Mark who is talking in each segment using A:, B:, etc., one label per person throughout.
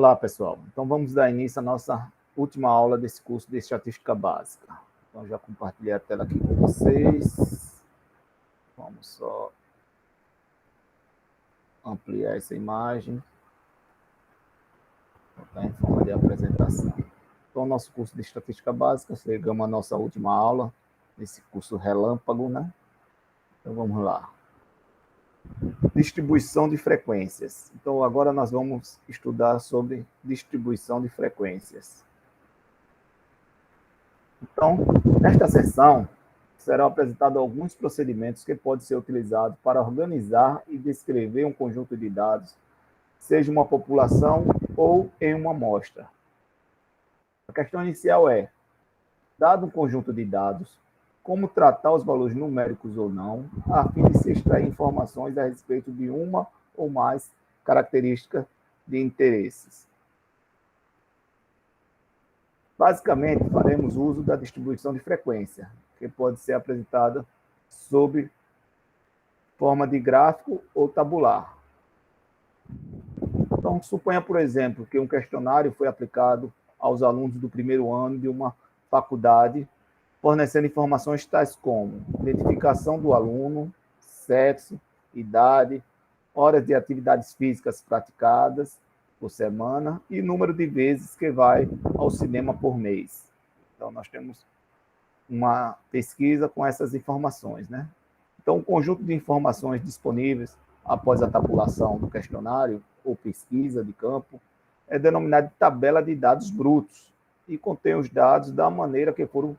A: Olá, pessoal. Então, vamos dar início à nossa última aula desse curso de Estatística Básica. Então, já compartilhei a tela aqui com vocês. Vamos só ampliar essa imagem. Está em forma de apresentação. Então, nosso curso de Estatística Básica, chegamos à nossa última aula, nesse curso relâmpago, né? Então, vamos lá. Distribuição de frequências. Então, agora nós vamos estudar sobre distribuição de frequências. Então, nesta sessão, serão apresentados alguns procedimentos que podem ser utilizados para organizar e descrever um conjunto de dados, seja uma população ou em uma amostra. A questão inicial é, dado um conjunto de dados, como tratar os valores numéricos ou não, a fim de se extrair informações a respeito de uma ou mais características de interesses. Basicamente, faremos uso da distribuição de frequência, que pode ser apresentada sob forma de gráfico ou tabular. Então, suponha, por exemplo, que um questionário foi aplicado aos alunos do primeiro ano de uma faculdade, fornecendo informações tais como identificação do aluno, sexo, idade, horas de atividades físicas praticadas por semana e número de vezes que vai ao cinema por mês. Então, nós temos uma pesquisa com essas informações, né? Então, o conjunto de informações disponíveis após a tabulação do questionário ou pesquisa de campo é denominado de tabela de dados brutos e contém os dados da maneira que foram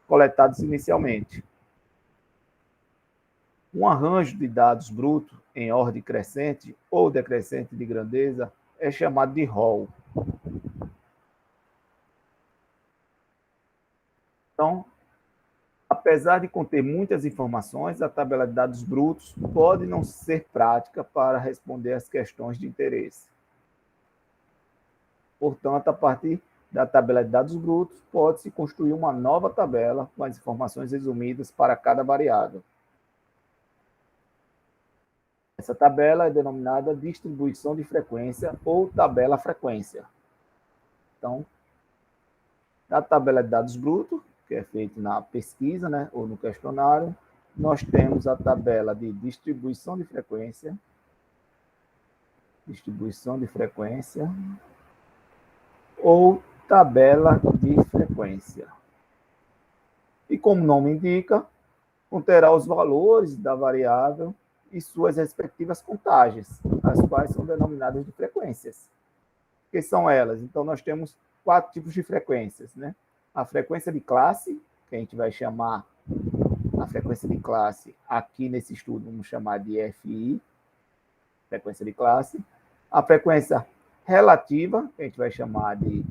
A: coletados inicialmente. Um arranjo de dados brutos em ordem crescente ou decrescente de grandeza é chamado de rol. Então, apesar de conter muitas informações, a tabela de dados brutos pode não ser prática para responder às questões de interesse. Portanto, a partir da tabela de dados brutos, pode-se construir uma nova tabela com as informações resumidas para cada variável. Essa tabela é denominada distribuição de frequência ou tabela frequência. Então, na tabela de dados brutos, que é feita na pesquisa, né, ou no questionário, nós temos a tabela de distribuição de frequência, ou tabela de frequência. E como o nome indica, conterá os valores da variável e suas respectivas contagens, as quais são denominadas de frequências. Que são elas? Então, nós temos 4 tipos de frequências, né? A frequência de classe, que a gente vai chamar a frequência de classe, aqui nesse estudo, vamos chamar de FI, frequência de classe. A frequência relativa, que a gente vai chamar de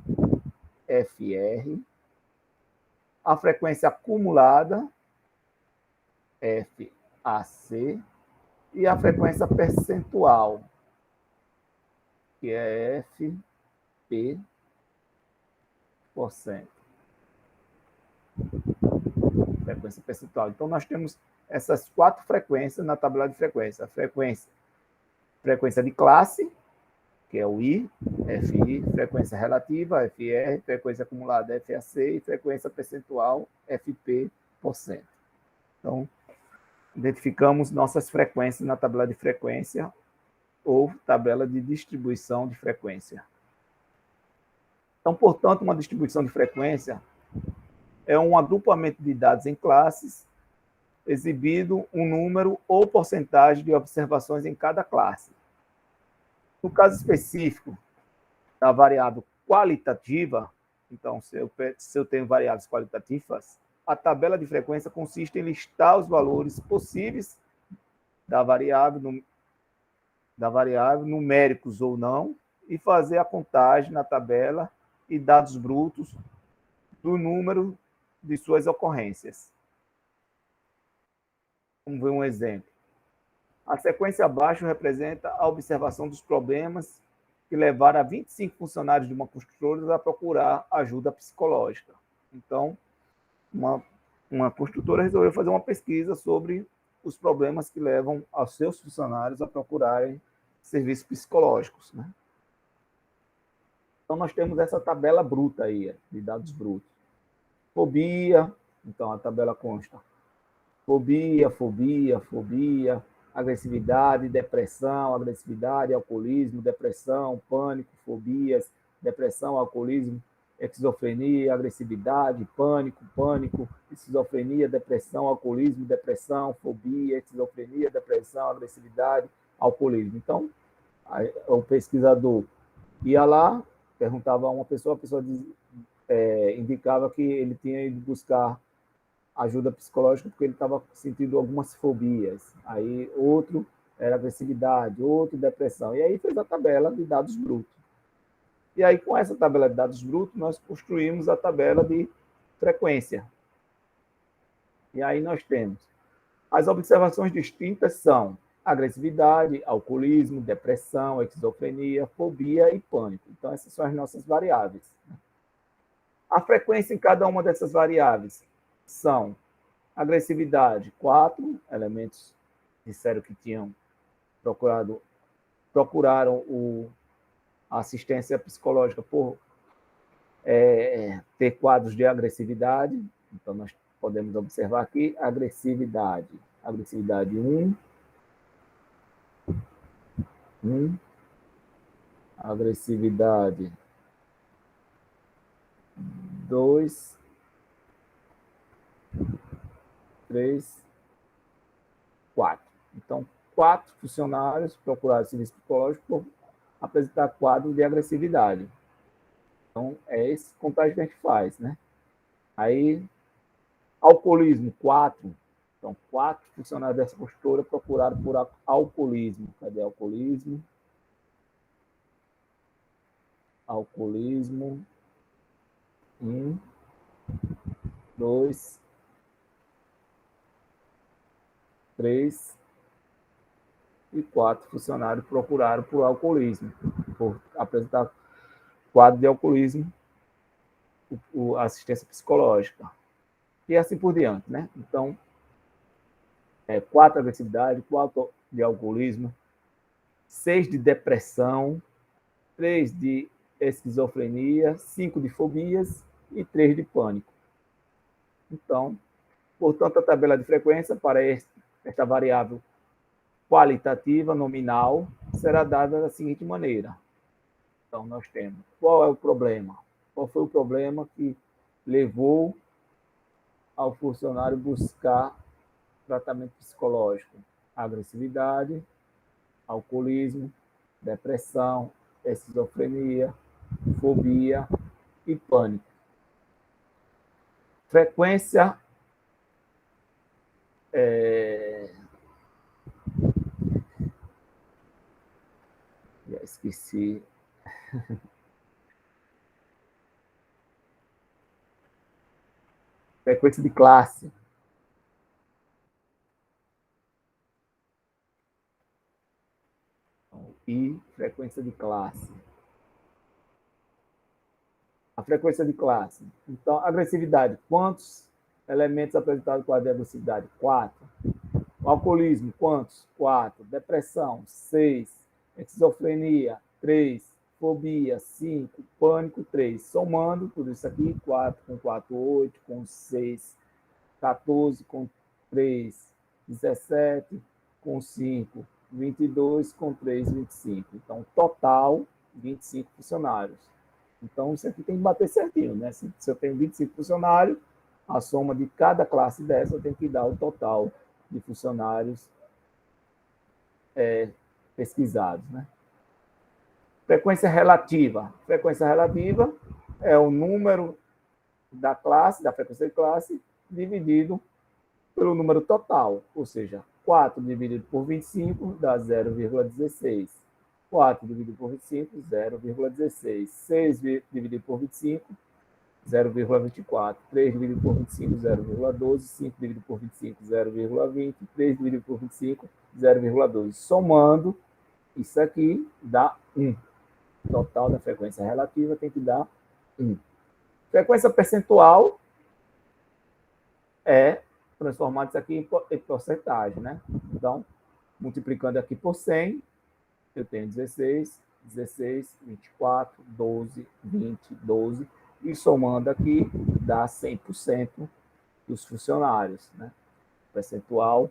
A: FR. A frequência acumulada, FAC. E a frequência percentual, que é FP%. Frequência percentual. Então, nós temos essas 4 frequências na tabela de frequência. A frequência de classe, que é o I, FI, frequência relativa, FR, frequência acumulada, FAC, e frequência percentual, FP%. Então, identificamos nossas frequências na tabela de frequência ou tabela de distribuição de frequência. Então, portanto, uma distribuição de frequência é um agrupamento de dados em classes, exibido um número ou porcentagem de observações em cada classe. No caso específico da variável qualitativa, então, se eu tenho variáveis qualitativas, a tabela de frequência consiste em listar os valores possíveis da variável, numéricos ou não, e fazer a contagem na tabela e dados brutos do número de suas ocorrências. Vamos ver um exemplo. A sequência abaixo representa a observação dos problemas que levaram a 25 funcionários de uma construtora a procurar ajuda psicológica. Então, uma construtora resolveu fazer uma pesquisa sobre os problemas que levam aos seus funcionários a procurarem serviços psicológicos, né? Então, nós temos essa tabela bruta aí, de dados brutos. Fobia, então a tabela consta fobia, agressividade, depressão, agressividade, alcoolismo, depressão, pânico, fobias, depressão, alcoolismo, esquizofrenia, agressividade, pânico, esquizofrenia, depressão, alcoolismo, depressão, fobia, esquizofrenia, depressão, agressividade, alcoolismo. Então, o pesquisador ia lá, perguntava a uma pessoa, a pessoa indicava que ele tinha ido buscar ajuda psicológica porque ele estava sentindo algumas fobias. Aí outro era agressividade, outro depressão. E aí fez a tabela de dados brutos. E aí, com essa tabela de dados brutos, nós construímos a tabela de frequência. E aí nós temos as observações distintas são agressividade, alcoolismo, depressão, esquizofrenia, fobia e pânico. Então, essas são as nossas variáveis. A frequência em cada uma dessas variáveis são agressividade, 4 elementos disseram que tinham procuraram a assistência psicológica por ter quadros de agressividade. Então, nós podemos observar aqui agressividade. Agressividade 1, agressividade 2, 3, 4. Então, 4 funcionários procuraram serviço psicológico por apresentar quadro de agressividade. Então, é esse contagem que a gente faz, né? Aí, alcoolismo, 4. Então, 4 funcionários dessa postura procuraram por alcoolismo. Cadê alcoolismo? Alcoolismo. 1, 2, 3 e 4 funcionários procuraram por alcoolismo, por apresentar quadro de alcoolismo, assistência psicológica. E assim por diante, né? Então, 4 agressividade, 4 de alcoolismo, 6 de depressão, 3 de esquizofrenia, 5 de fobias e 3 de pânico. Então, portanto, a tabela de frequência para esta variável qualitativa nominal será dada da seguinte maneira. Então, nós temos qual é o problema? Qual foi o problema que levou ao funcionário buscar tratamento psicológico? Agressividade, alcoolismo, depressão, esquizofrenia, fobia e pânico. Frequência já esqueci. Frequência de classe. E frequência de classe. A frequência de classe. Então, agressividade. Quantos elementos apresentados com a agressividade? 4. O alcoolismo, quantos? 4. Depressão, 6. Esquizofrenia, 3. Fobia, 5. Pânico, 3. Somando tudo isso aqui, 4 com 4, 8, com 6, 14, com 3, 17, com 5, 22, com 3, 25. Então, total, 25 funcionários. Então, isso aqui tem que bater certinho, né? Se eu tenho 25 funcionários, a soma de cada classe dessa tem que dar o total de funcionários pesquisados, né? Frequência relativa. Frequência relativa é o número da classe, da frequência de classe, dividido pelo número total, ou seja, 4 dividido por 25 dá 0,16. 4 dividido por 25, 0,16. 6 dividido por 25, 0,24. 3 dividido por 25, 0,12. 5 dividido por 25, 0,20. 3 dividido por 25, 0,12. Somando, isso aqui dá 1. O total da frequência relativa tem que dar 1. Frequência percentual é transformar isso aqui em porcentagem, né? Então, multiplicando aqui por 100, eu tenho 16, 16, 24, 12, 20, 12, e somando aqui dá 100% dos funcionários, né? Percentual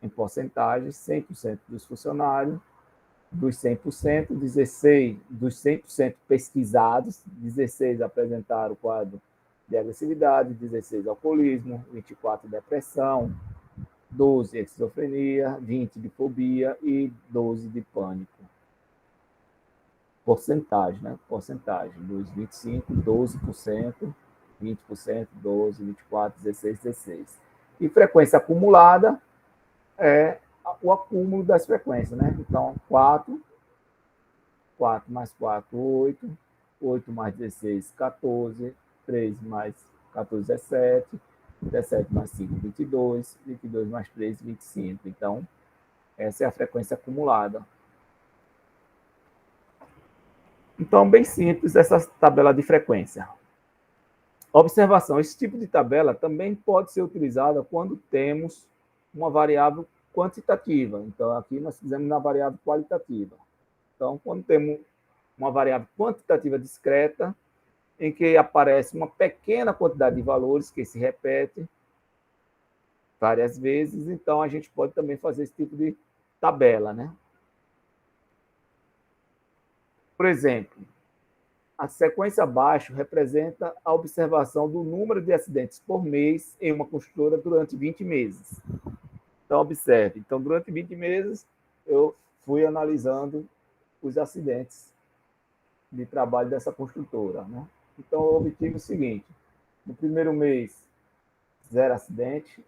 A: em porcentagem, 100% dos funcionários, dos 100%, 16 dos 100% pesquisados, 16 apresentaram o quadro de agressividade, 16 alcoolismo, 24 depressão, 12 esquizofrenia, 20 de fobia e 12 de pânico. Porcentagem, né? Porcentagem dos 25, 12%, 20%, 12, 24, 16, 16. E frequência acumulada é o acúmulo das frequências, né? Então, 4 mais 4, 8, 8 mais 16, 14, 3 mais 14, 17, 17 mais 5, 22, 22 mais 3, 25. Então, essa é a frequência acumulada. Então, bem simples essa tabela de frequência. Observação: esse tipo de tabela também pode ser utilizada quando temos uma variável quantitativa. Então, aqui nós fizemos na variável qualitativa. Então, quando temos uma variável quantitativa discreta, em que aparece uma pequena quantidade de valores que se repete várias vezes, então a gente pode também fazer esse tipo de tabela, né? Por exemplo, a sequência abaixo representa a observação do número de acidentes por mês em uma construtora durante 20 meses. Então, observe. Então, durante 20 meses, eu fui analisando os acidentes de trabalho dessa construtora, né? Então, eu obtive o seguinte: no primeiro mês, 0 acidente.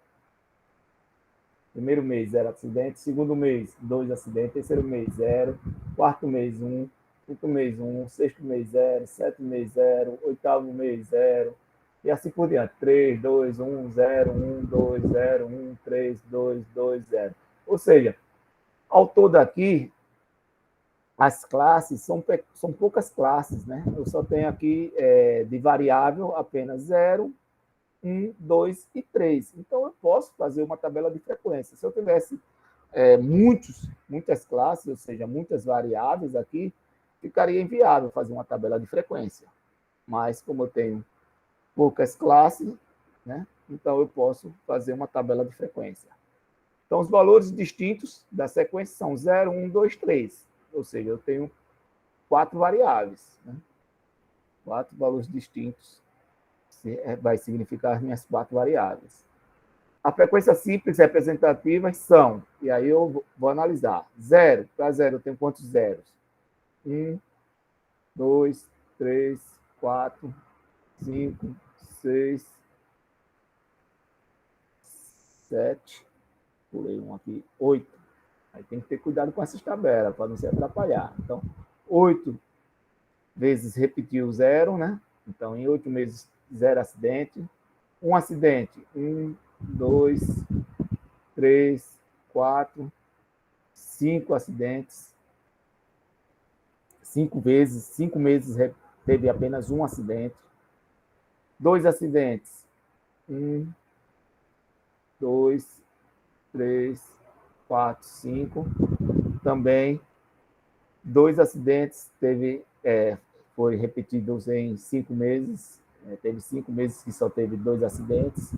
A: Primeiro mês, 0 acidente. Segundo mês, 2 acidentes. Terceiro mês, 0. Quarto mês, 1. Quinto mês, 1. Sexto mês, 0. Sétimo mês, 0. Oitavo mês, 0. E assim por diante. 3, 2, 1, 0, 1, 2, 0, 1, 3, 2, 2, 0. Ou seja, ao todo aqui, as classes são poucas classes, né? Eu só tenho aqui de variável apenas 0, 1, 2 e 3. Então, eu posso fazer uma tabela de frequência. Se eu tivesse muitas classes, ou seja, muitas variáveis aqui, ficaria inviável fazer uma tabela de frequência. Mas, como eu tenho poucas classes, né, então eu posso fazer uma tabela de frequência. Então, os valores distintos da sequência são 0, 1, 2, 3. Ou seja, eu tenho 4 variáveis, né? 4 valores distintos vai significar as minhas 4 variáveis. A frequência simples representativas são, e aí eu vou analisar. 0, para 0 eu tenho quantos zeros? 1, 2, 3, 4, 5, 6, 7, pulei um aqui, 8. Aí tem que ter cuidado com essas tabelas, para não se atrapalhar. Então, 8 vezes repetir o 0, né? Então, em 8 meses, 0 acidente. Um acidente, 1, 2, 3, 4, 5 acidentes. 5 vezes, 5 meses teve apenas um acidente. 2 acidentes, 1, 2, 3, 4, 5. Também 2 acidentes foi repetidos em 5 meses. Teve 5 meses que só teve 2 acidentes.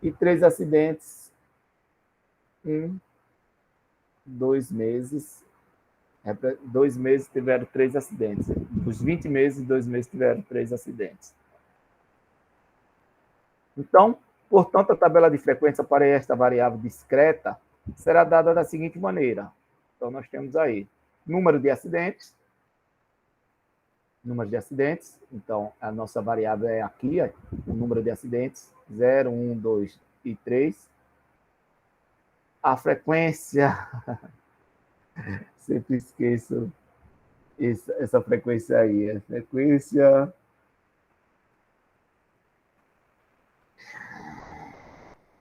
A: E 3 acidentes em 2 meses. 2 meses tiveram 3 acidentes. Dos 20 meses, 2 meses tiveram 3 acidentes. Então, portanto, a tabela de frequência para esta variável discreta será dada da seguinte maneira. Então, nós temos aí número de acidentes. Então, a nossa variável é aqui, o número de acidentes, 0, 1, 2 e 3. A frequência, sempre esqueço essa frequência aí, a frequência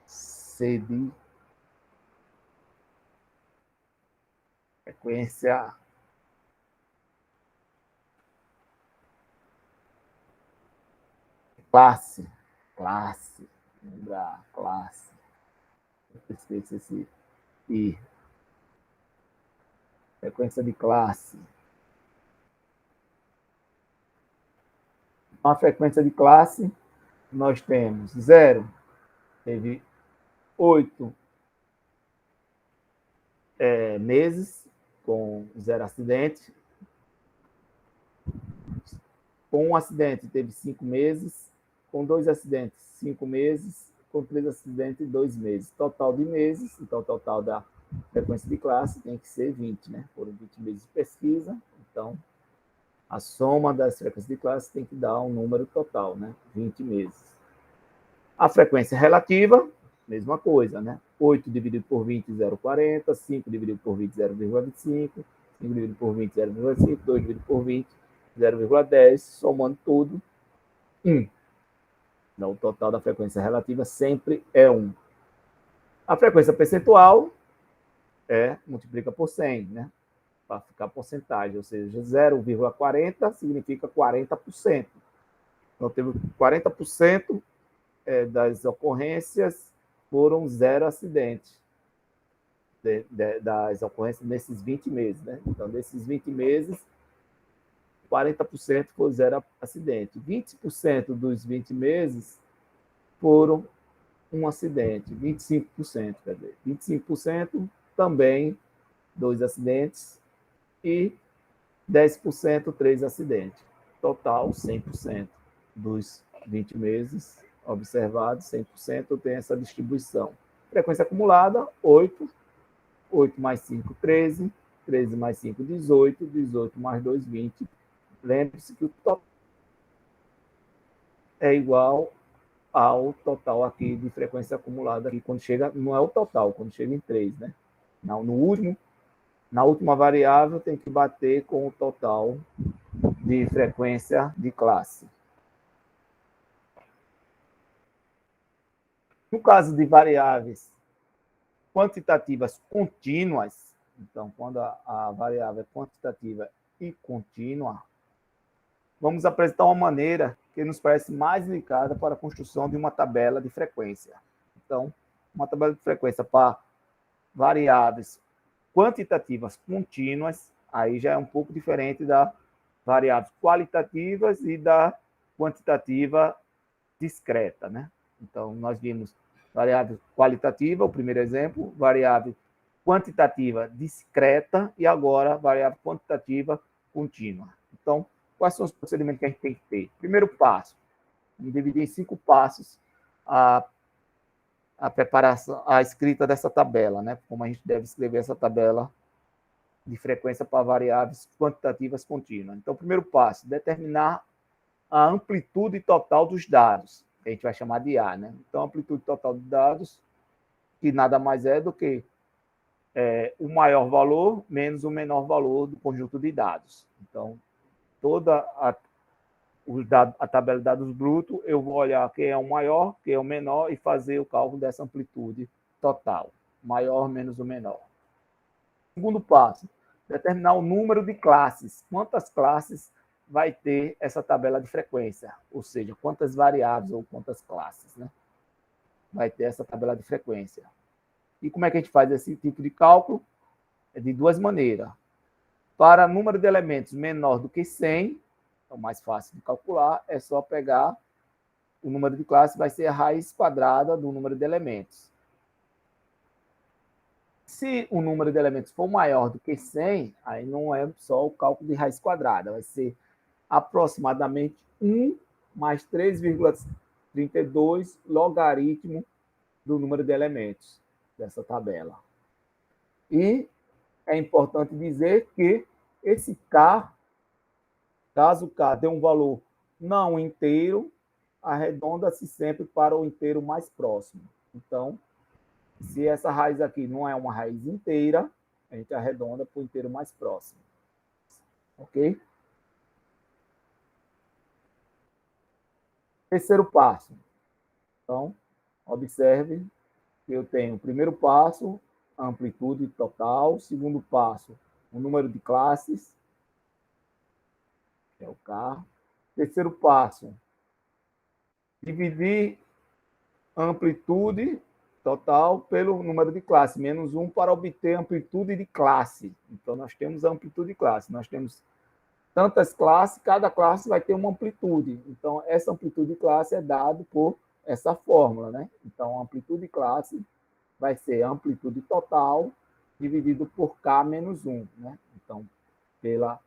A: CD, frequência classe, lembrar, classe, esqueço esse I, frequência de classe. A frequência de classe, nós temos 0, teve 8 meses com 0 acidente. Com um acidente, teve 5 meses. Com 2 acidentes, 5 meses. Com 3 acidentes, 2 meses. Total de meses, então o total da frequência de classe tem que ser 20, né? Foram 20 meses de pesquisa, então a soma das frequências de classe tem que dar um número total, né? 20 meses. A frequência relativa, mesma coisa, né? 8 dividido por 20, 0,40. 5 dividido por 20, 0,25. 5 dividido por 20, 0,5. 2 dividido por 20, 0,10. Somando tudo, 1. Então, o total da frequência relativa sempre é 1. A frequência percentual multiplica por 100, né? Para ficar porcentagem, ou seja, 0,40 significa 40%. Então, teve 40% das ocorrências foram 0 acidentes, das ocorrências nesses 20 meses. Né? Então, desses 20 meses, 40% foi 0 acidente. 20% dos 20 meses foram um acidente. 25%, quer dizer, 25% também 2 acidentes e 10% 3 acidentes. Total, 100% dos 20 meses observados, 100% tem essa distribuição. Frequência acumulada, 8. 8 mais 5, 13. 13 mais 5, 18. 18 mais 2, 20. Lembre-se que o total é igual ao total aqui de frequência acumulada, aqui quando chega, não é o total, quando chega em 3, né? Não, na última variável tem que bater com o total de frequência de classe. No caso de variáveis quantitativas contínuas, então, quando a variável é quantitativa e contínua, vamos apresentar uma maneira que nos parece mais indicada para a construção de uma tabela de frequência. Então, uma tabela de frequência para variáveis quantitativas contínuas, aí já é um pouco diferente da variáveis qualitativas e da quantitativa discreta, né? Então, nós vimos variável qualitativa, o primeiro exemplo, variável quantitativa discreta e agora variável quantitativa contínua. Então, quais são os procedimentos que a gente tem que ter? Primeiro passo, vamos dividir em 5 passos a preparação, a escrita dessa tabela, né? Como a gente deve escrever essa tabela de frequência para variáveis quantitativas contínuas. Então, primeiro passo, determinar a amplitude total dos dados, que a gente vai chamar de A, né? Então, a amplitude total dos dados, que nada mais é do que o maior valor menos o menor valor do conjunto de dados. Então, toda a tabela de dados brutos, eu vou olhar quem é o maior, quem é o menor e fazer o cálculo dessa amplitude total, maior menos o menor. Segundo passo, determinar o número de classes. Quantas classes vai ter essa tabela de frequência? Ou seja, quantas variáveis ou quantas classes, né? Vai ter essa tabela de frequência. E como é que a gente faz esse tipo de cálculo? É de duas maneiras. Para número de elementos menor do que 100, é o mais fácil de calcular, é só pegar o número de classes, vai ser a raiz quadrada do número de elementos. Se o número de elementos for maior do que 100, aí não é só o cálculo de raiz quadrada, vai ser aproximadamente 1 mais 3,32 logaritmo do número de elementos dessa tabela. E é importante dizer que esse K, caso K dê um valor não inteiro, arredonda-se sempre para o inteiro mais próximo. Então, se essa raiz aqui não é uma raiz inteira, a gente arredonda para o inteiro mais próximo. Ok? Terceiro passo. Então, observe que eu tenho o primeiro passo, a amplitude total. Segundo passo, o número de classes, que é o K. Terceiro passo, dividir a amplitude total pelo número de classe, menos 1 para obter a amplitude de classe. Então, nós temos a amplitude de classe. Nós temos tantas classes, cada classe vai ter uma amplitude. Então, essa amplitude de classe é dada por essa fórmula, né? Então, a amplitude de classe vai ser a amplitude total dividido por K menos 1, né? Então, pela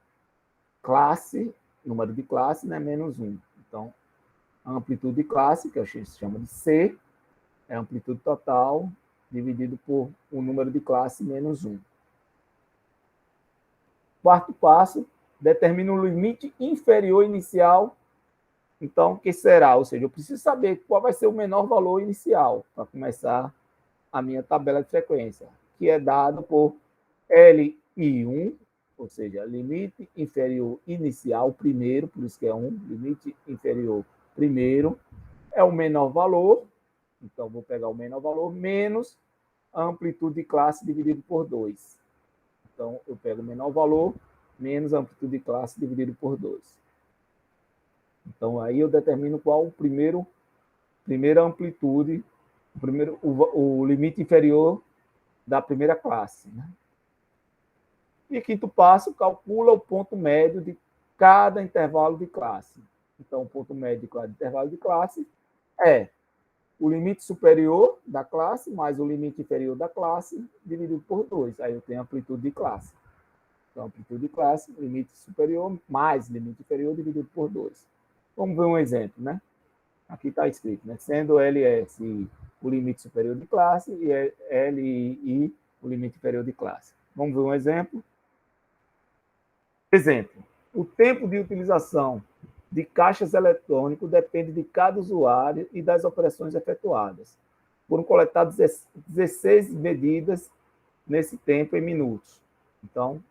A: classe, número de classe, né, menos 1. Então, a amplitude de classe, que a gente chama de C, é a amplitude total dividido por o número de classe menos 1. Quarto passo, determina o limite inferior inicial. Então, o que será? Ou seja, eu preciso saber qual vai ser o menor valor inicial para começar a minha tabela de frequência, que é dado por LI1, ou seja, limite inferior inicial primeiro, por isso que é 1, limite inferior primeiro, é o menor valor, então vou pegar o menor valor, menos a amplitude de classe dividido por 2. Então, eu pego o menor valor, menos a amplitude de classe dividido por 2. Então, aí eu determino qual primeira amplitude, o limite inferior da primeira classe. Né? E quinto passo, calcula o ponto médio de cada intervalo de classe. Então, o ponto médio de cada intervalo de classe é o limite superior da classe mais o limite inferior da classe dividido por 2. Aí eu tenho a amplitude de classe. Então, amplitude de classe, limite superior mais limite inferior dividido por 2. Vamos ver um exemplo, né? Aqui está escrito, né? Sendo LSI o limite superior de classe e LI o limite inferior de classe. Vamos ver um exemplo. Exemplo, o tempo de utilização de caixas eletrônicos depende de cada usuário e das operações efetuadas. Foram coletadas 16 medidas nesse tempo em minutos. Então,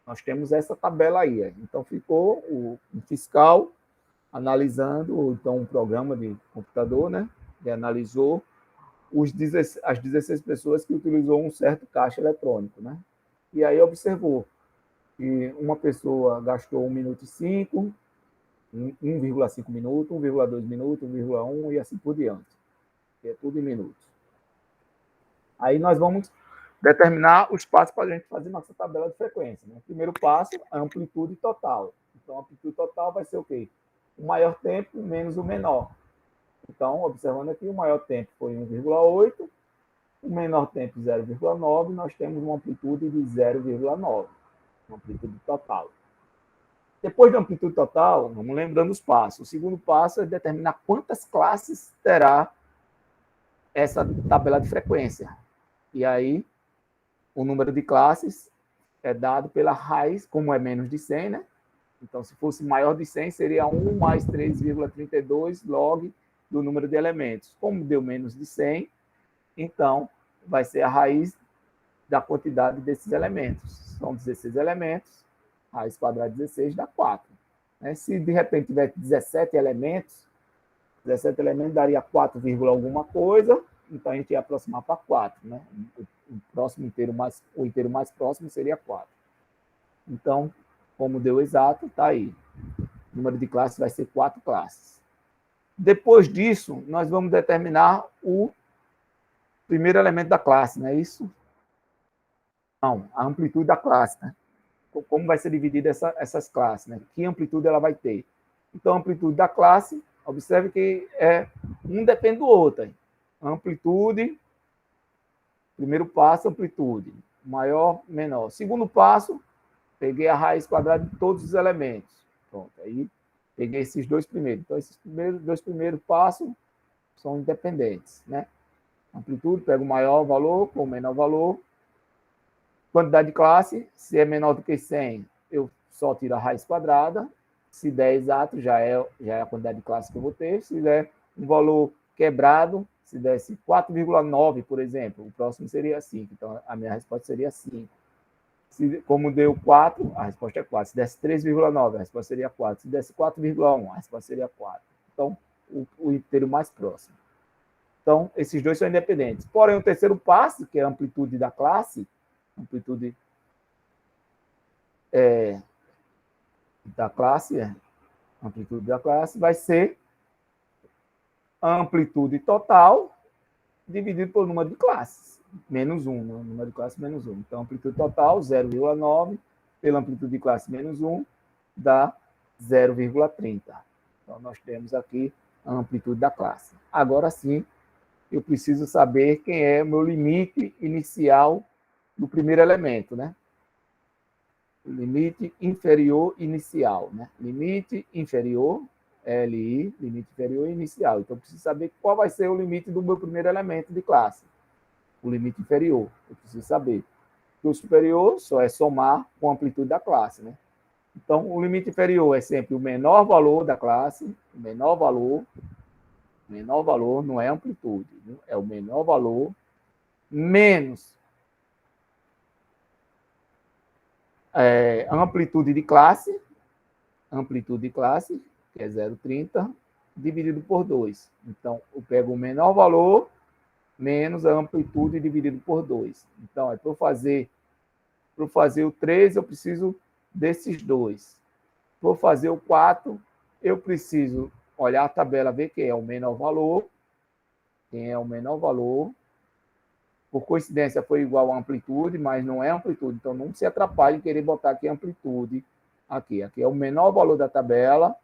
A: nós temos essa tabela aí. Então, ficou o fiscal analisando, então, um programa de computador, né? Que analisou as 16 pessoas que utilizou um certo caixa eletrônico, né? E aí observou que uma pessoa gastou 1 minuto e 5, 1,5 minutos, 1,2 minutos, 1,1 e assim por diante. Que é tudo em minutos. Aí nós vamos determinar os passos para a gente fazer nossa tabela de frequência. Né? O primeiro passo é a amplitude total. Então, a amplitude total vai ser o quê? O maior tempo menos o menor. Então, observando aqui, o maior tempo foi 1,8, o menor tempo 0,9, nós temos uma amplitude de 0,9, uma amplitude total. Depois da amplitude total, vamos lembrando os passos. O segundo passo é determinar quantas classes terá essa tabela de frequência. E aí, o número de classes é dado pela raiz, como é menos de 100, né? Então, se fosse maior de 100, seria 1 mais 3,32 log do número de elementos. Como deu menos de 100, então, vai ser a raiz da quantidade desses elementos. São 16 elementos, raiz quadrada de 16 dá 4. Se de repente tiver 17 elementos daria 4, alguma coisa, então a gente ia aproximar para 4. Né? O inteiro mais próximo seria 4. Então, como deu exato, está aí. O número de classes vai ser 4 classes. Depois disso, nós vamos determinar o primeiro elemento da classe, não é isso? Não, a amplitude da classe. Né? Como vai ser dividida essas classes, né? Que amplitude ela vai ter. Então, a amplitude da classe, observe que um depende do outro. A amplitude, primeiro passo, amplitude, maior, menor. Segundo passo, peguei a raiz quadrada de todos os elementos. Pronto, aí peguei esses dois primeiros. Então, esses dois primeiros passos são independentes, né? Amplitude, pego o maior valor com o menor valor. Quantidade de classe, se é menor do que 100, eu só tiro a raiz quadrada. Se der exato, já é a quantidade de classe que eu vou ter. Se der um valor quebrado, se desse 4,9, por exemplo, o próximo seria 5. Então, a minha resposta seria 5. Como deu 4, a resposta é 4. Se desse 3,9, a resposta seria 4. Se desse 4,1, a resposta seria 4. Então, o inteiro mais próximo. Então, esses dois são independentes. Porém, o terceiro passo, que é a amplitude da classe, amplitude da classe, amplitude da classe vai ser a amplitude total dividido pelo número de classes, menos 1, né? Número de classe menos 1. Então, amplitude total, 0,9, pela amplitude de classe menos 1, dá 0,30. Então, nós temos aqui a amplitude da classe. Agora sim, eu preciso saber quem é o meu limite inicial do primeiro elemento, né? Limite inferior inicial, né? Limite inferior, LI, limite inferior inicial. Então, eu preciso saber qual vai ser o limite do meu primeiro elemento de classe. O limite inferior, eu preciso saber. O superior só é somar com a amplitude da classe, né? Então, o limite inferior é sempre o menor valor da classe, o menor valor não é amplitude, viu? É o menor valor menos amplitude de classe, que é 0,30, dividido por 2. Então, eu pego o menor valor menos a amplitude dividido por 2. Então, para eu fazer o 3, eu preciso desses dois. Para eu fazer o 4, eu preciso olhar a tabela, ver quem é o menor valor. Quem é o menor valor. Por coincidência, foi igual a amplitude, mas não é amplitude. Então, não se atrapalhe em querer botar aqui a amplitude. Aqui é o menor valor da tabela,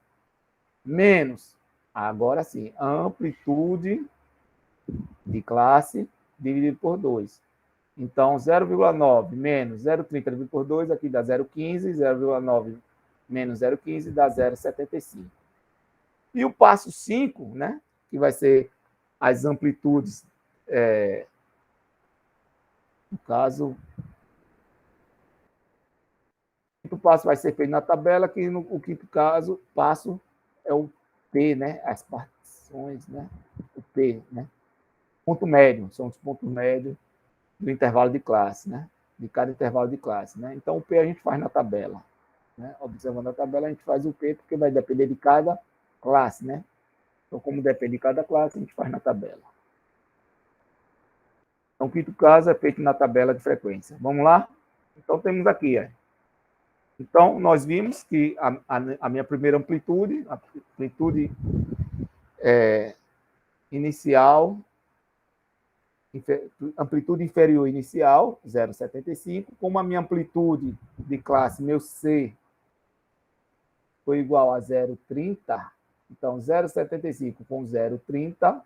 A: menos, agora sim, a amplitude de classe dividido por 2. Então, 0,9 menos 0,30 dividido por 2, aqui dá 0,15, 0,9 menos 0,15 dá 0,75. E o passo 5, né, que vai ser as amplitudes, no caso, o quinto passo vai ser feito na tabela, que o quinto passo é o P, né, as partições, né, o P, né, ponto médio, são os pontos médios do intervalo de classe, né, de cada intervalo de classe, né. Então, o P a gente faz na tabela, né, observando a tabela, a gente faz o P, porque vai depender de cada classe, né. Então, como depende de cada classe, a gente faz na tabela. Então, o quinto caso é feito na tabela de frequência. Vamos lá? Então, temos aqui, Então, nós vimos que a minha primeira amplitude, a amplitude inicial, amplitude inferior inicial, 0,75, como a minha amplitude de classe, meu C, foi igual a 0,30, então 0,75 com 0,30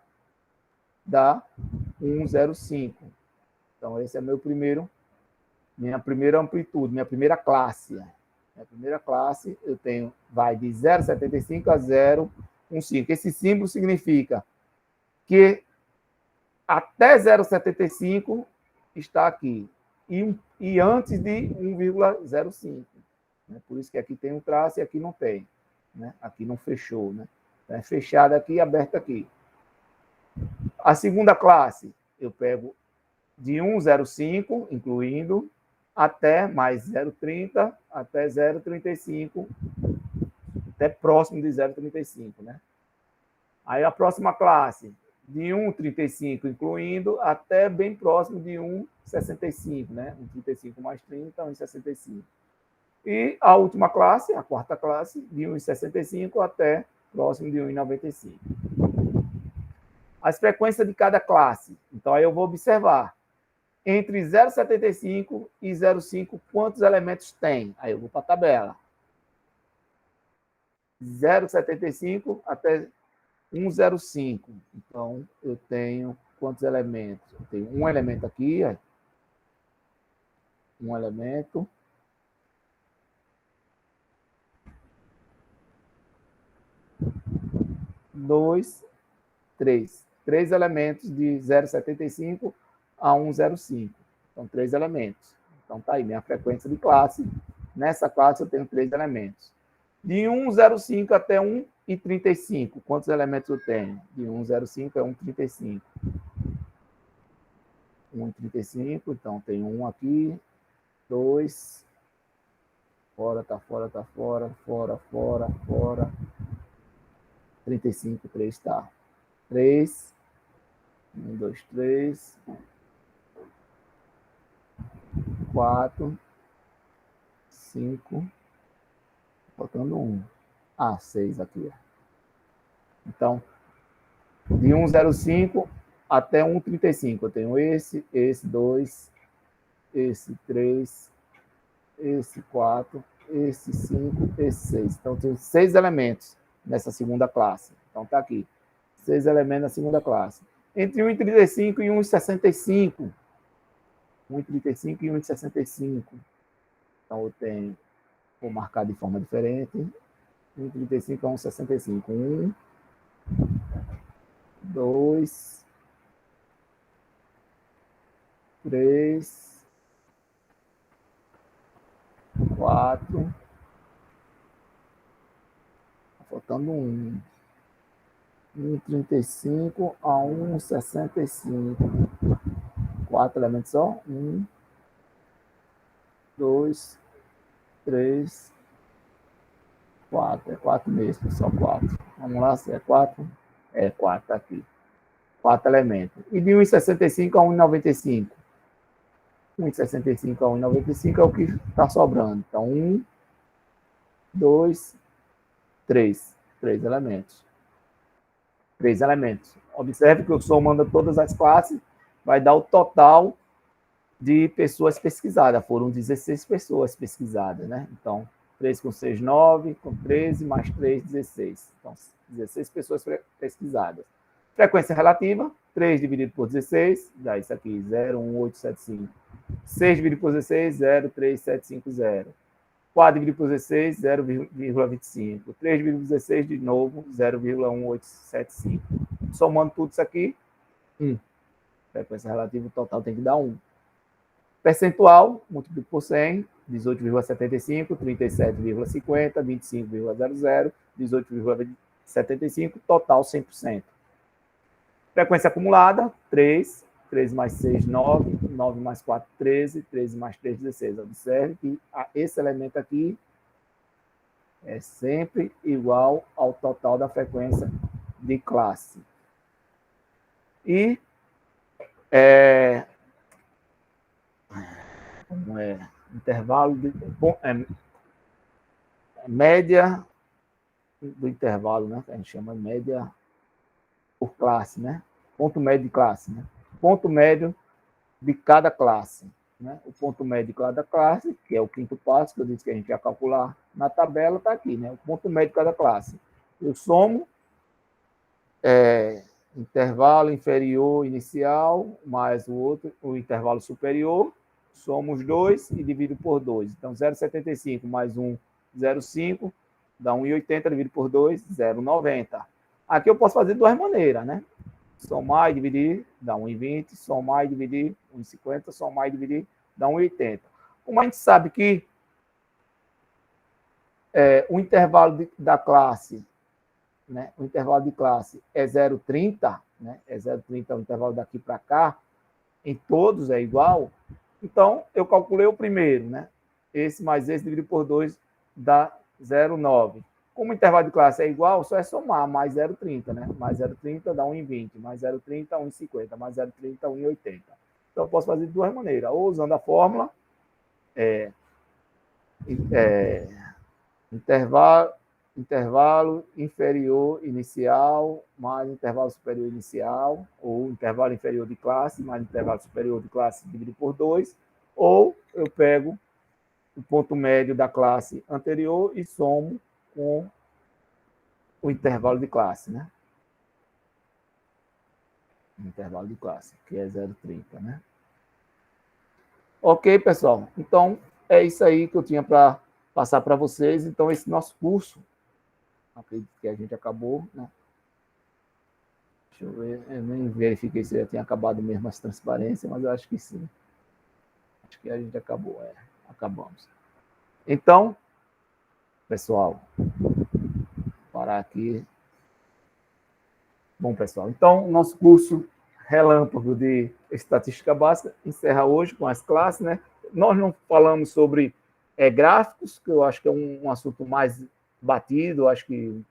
A: dá 1,05. Então, esse é minha primeira amplitude, minha primeira classe. Minha primeira classe, eu tenho, vai de 0,75 a 0,15. Esse símbolo significa que até 0,75 está aqui, e antes de 1,05. Né? Por isso que aqui tem um traço e aqui não tem. Né? Aqui não fechou. Né? Então, é fechado aqui e aberto aqui. A segunda classe, eu pego de 1,05, incluindo, até mais 0,30, até 0,35, até próximo de 0,35, né? Aí a próxima classe, de 1,35, incluindo, até bem próximo de 1,65, né? 1,35 mais 30, 1,65. E a última classe, a quarta classe, de 1,65 até próximo de 1,95. As frequências de cada classe. Então, aí eu vou observar. Entre 0,75 e 0,5, quantos elementos tem? Aí eu vou para a tabela. 0,75 até 1,05. Então, eu tenho quantos elementos? Eu tenho um elemento aqui, um elemento. Dois, três. Três elementos de 0,75 a 1,05. Então, três elementos. Então, tá aí minha frequência de classe. Nessa classe, eu tenho três elementos. De 1,05 até 1,35, quantos elementos eu tenho? De 1,05 a 1,35. 1,35, então tem um aqui, dois, fora, tá fora, tá fora, fora, fora, fora. 35, 3, tá. 3, 1, 2, 3, 4, 5, faltando 1. 6 aqui. Então, de 1,05 até 1,35, eu tenho esse 2, esse 3, esse 4, esse 5, esse 6. Então, tem 6 elementos nessa segunda classe. Então, está aqui. 6 elementos na segunda classe. Entre 1,35 e 1,65. 1,35 e 1,65. Então, eu tenho, vou marcar de forma diferente. 1,35 a 1,65. 1, 2, 3, 4. Faltando 1. 1,35 a 1,65. 4 elementos só. 1, 2, 3, 4. É 4 mesmo, só 4. Vamos lá, se é 4. É 4, tá aqui. 4 elementos. E de 1,65 a 1,95. 1,65 a 1,95 é o que está sobrando. Então, 1, 2, 3. 3 elementos. 3 elementos. Observe que eu somando todas as classes vai dar o total de pessoas pesquisadas. Foram 16 pessoas pesquisadas, né? Então, 3 com 6, 9, com 13, mais 3, 16. Então, 16 pessoas pesquisadas. Frequência relativa, 3 dividido por 16, dá isso aqui, 0,1875. 6 dividido por 16, 0,3750. 4 dividido por 16, 0,25. 3 dividido por 16, de novo, 0,1875. Somando tudo isso aqui, 1. Frequência relativa, o total tem que dar 1. Percentual, multiplico por 100, 18,75, 37,50, 25,00, 18,75, total 100%. Frequência acumulada, 3, 3 mais 6, 9, 9 mais 4, 13, 13 mais 3, 16. Observe que esse elemento aqui é sempre igual ao total da frequência de classe. E intervalo de média do intervalo, né? Que a gente chama de média por classe, né? Ponto médio de classe, né? Ponto médio de cada classe, né? O ponto médio de cada classe, que é o quinto passo que eu disse que a gente ia calcular na tabela, está aqui, né? O ponto médio de cada classe. Eu somo intervalo inferior inicial mais o intervalo superior, somo os dois e divido por 2. Então, 0,75 mais 1, 0,5, dá 1,80, dividido por 2, 0,90. Aqui eu posso fazer de duas maneiras, né? Somar e dividir, dá 1,20. Somar e dividir, 1,50. Somar e dividir, dá 1,80. Como a gente sabe que o intervalo da classe, né? O intervalo de classe é 0,30, né? É 0,30 o intervalo daqui para cá, em todos é igual. Então, eu calculei o primeiro, né? Esse mais esse dividido por 2 dá 0,9. Como o intervalo de classe é igual, só é somar mais 0,30, né? Mais 0,30 dá 1,20, mais 0,30, 1,50, mais 0,30, 1,80. Então, eu posso fazer de duas maneiras, ou usando a fórmula intervalo inferior inicial mais intervalo superior inicial, ou intervalo inferior de classe mais intervalo superior de classe dividido por 2, ou eu pego o ponto médio da classe anterior e somo com o intervalo de classe, né? Intervalo de classe, que é 0,30, né? Ok, pessoal? Então, é isso aí que eu tinha para passar para vocês. Então, esse nosso curso, acredito que a gente acabou, né? Deixa eu ver, eu nem verifiquei se já tinha acabado mesmo as transparências, mas eu acho que sim. Acho que a gente acabou, acabamos. Então, pessoal, vou parar aqui. Bom, pessoal, então, o nosso curso relâmpago de estatística básica encerra hoje com as classes, né? Nós não falamos sobre gráficos, que eu acho que é um assunto mais batido, eu acho que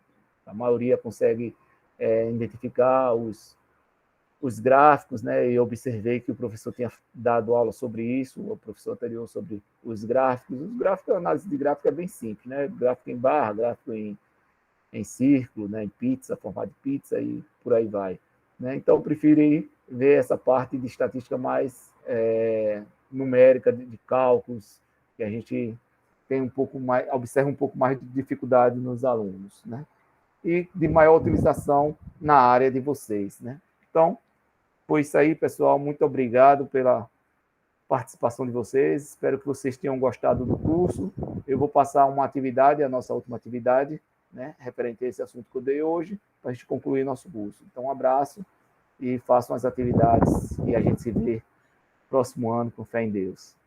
A: a maioria consegue identificar os gráficos, né? E observei que o professor tinha dado aula sobre isso, o professor anterior sobre os gráficos. Os gráficos, a análise de gráfico é bem simples, né? Gráfico em barra, gráfico em círculo, né? Em pizza, formato de pizza e por aí vai, né? Então, eu preferi ver essa parte de estatística mais numérica, de cálculos, que a gente tem um pouco mais, observa um pouco mais de dificuldade nos alunos, né? E de maior utilização na área de vocês, né? Então, foi isso aí, pessoal. Muito obrigado pela participação de vocês. Espero que vocês tenham gostado do curso. Eu vou passar uma atividade, a nossa última atividade, né, referente a esse assunto que eu dei hoje, para a gente concluir nosso curso. Então, um abraço e façam as atividades e a gente se vê próximo ano, com fé em Deus.